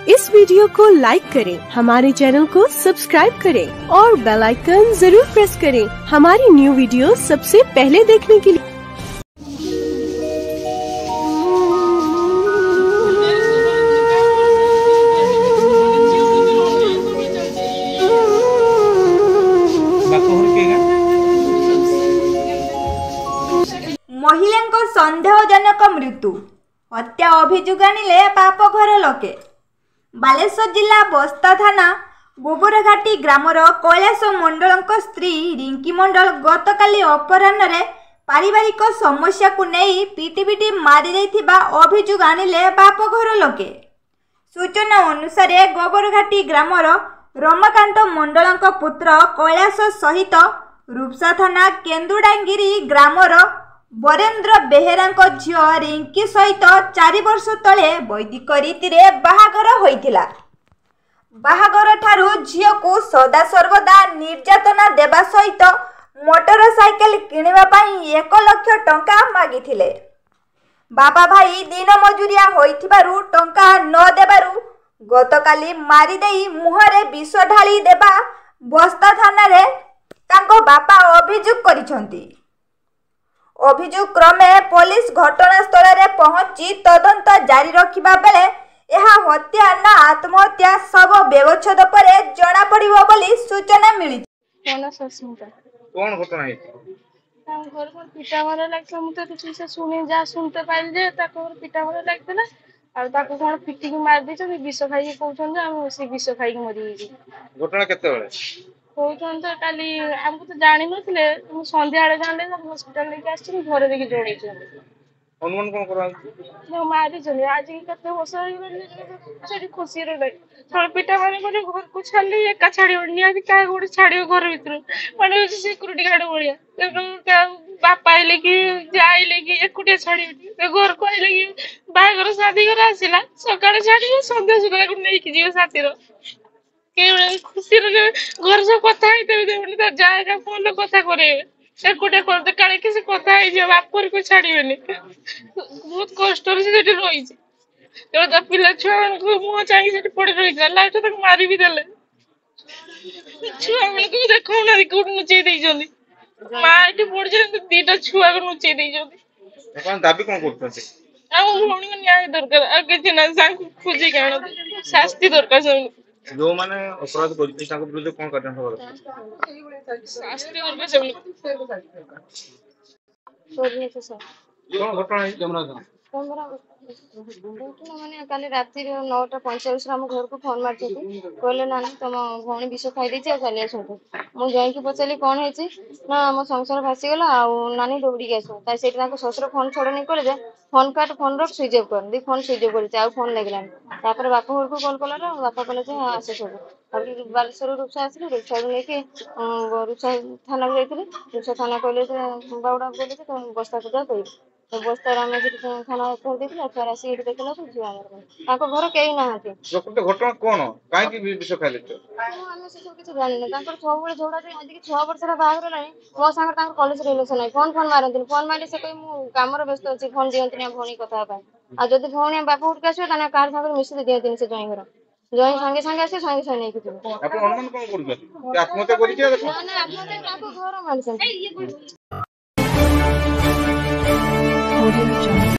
इस वीडियो को लाइक करें, हमारे चैनल को सब्सक्राइब करें और बेल आइकन जरूर प्रेस करें हमारी न्यू वीडियो सबसे पहले देखने के लिए। महिला संदेहजनक मृत्यु हत्या अभियोग आनिले बाप घर लोके। बालेश्वर जिला बस्ता थाना गोबरघाटी ग्रामर कैलाश मंडल स्त्री रिंकी मंडल गतकाली अपराह्न पारिवारिक समस्या को नहीं पिटी मारी अभियोग आनिले बाप घर लोके। सूचना अनुसार गोबरघाटी ग्रामर रमाकांत मंडल पुत्र कैलाश सहित रूपसा थाना केन्दुडांगिरी ग्रामर बरेन्द्र बेहेरा झील रिंकी सहित 4 वर्ष तले वैदिक रीति बाहागर होइथिला। बाहागर ठारू झील को सदा सर्वदा निर्यातना देवा सहित मोटरसाइकेल किणवा पाई 1 लाख टंका मागिथिले। बाबा भाई दिन मजुरिया होइथिबारु टंका न देबारु गतकाली मारिदेई मुहरे विष ढाली देबा बस्ता थाना रे तांको बापा अभियोग करिसंती। अभियोग क्रमे पुलिस घटनास्थल में पहुंची तदंत जारी रखिबा बेले यह हत्या ना आत्महत्या सब व्यवच्छेद पर जना पड़िबो बोली सूचना मिली। कौन घटना है? घर पर पिटा मारा लागला मु तो किसी से सुनी जा सुनते पाइल जे ताको पिटा मारा लागतला आ ताको कोन पिटी के मार दै छ विष खाई के कहउछन जे हम से विष खाई के मरि गेली। घटना केते बेले कहउछन तो काली हमको तो जानि नथिले हम संध्या आले जानले हॉस्पिटल लेके आछि घरे देखि जोड़ै छ। अनुमान कोन करा जो मारी जने आज के कते वर्ष होई गेले सेठी खुशी रे नै थोड़ पिटा मारे घर को छाली एका छाड़ी ओनिया कि का गोड़ छाड़ियो घर भीतर माने सिक्युरिटी गार्ड बोलिया का बापा आइले कि जाइले कि एकुटिया छाड़ी घर को आइले कि बागर शादी कर आसिला सकाळे छाड़ी संध्या सुला को नै कि जीव साथी रो के खुशी रे घर से कथा आइते देबनी त जाएगा फोन कथा करे एकुटिया करते काले किसी कथा आइ जे बाप पर को छाड़ीबेनी बहुत कष्ट रे सेठी रही छै। तो द पिला छुआ को मुंह चाहि सेठी पड़ी रही छै लास्ट तक मारी भी देले छुआ मन को देखौ ना कोड नुचे देई जंदी माटी पड़ जे दीटा छुआ को नुचे देई जंदी। कोन दाबी कोन करते आ भौणी को न्याय दरकार आ के ना सांग खुजी गाण शास्ति दरकार सब जो माने अपराध करते ताको विरुद्ध कोन करन हो शास्ति दरकार सब सोरने से सब कोन घटना है कैमरा मैंने काली राति 9:45 आम घर को फोन मारती कहले ना तुम भौणी विष खाई देछि चली आस मुझे जाइए पचारि कौन है ना मो संसार भासीगला नानी दौड़ी आस से शशुर फोन छड़ नहीं कले फोन काट फोन रख स्विच अफ कर दी फोन स्विच अफ कर फोन लगलानी बापा घर को कल कला बापा कहले आसे सब बालेश्वर रूपसा आस रूपसा लेकिन रूपसा थाना को जाइए रूपसा थाना कहले बाबुड़ा बोले तुम बस्ता पूजा कर बस्तार आम थाना कर देथिला फेर आसी देखला तो झियो हमर घर कई ना घटना कौन काई विष खाइले हम से सब किछ जानि न सब बेले झगड़ा आज के 6 वर्ष रा बाहर लानी मो संग तांकर कॉलेज रिलेशन है फोन मारंती फोन मारे से कोई मु कामर व्यस्त अछि फोन दियंतनी भौणी कथा पाए आ जदी भौणी बाप उठ के आसे ताने कार संग मिसी दियंतनी से जई घर जई संगे संगे आसे संगे संगे नै किछ अपन अनुमान कोन करू आत्महत्या करि के ना आत्महत्या घर मानसन।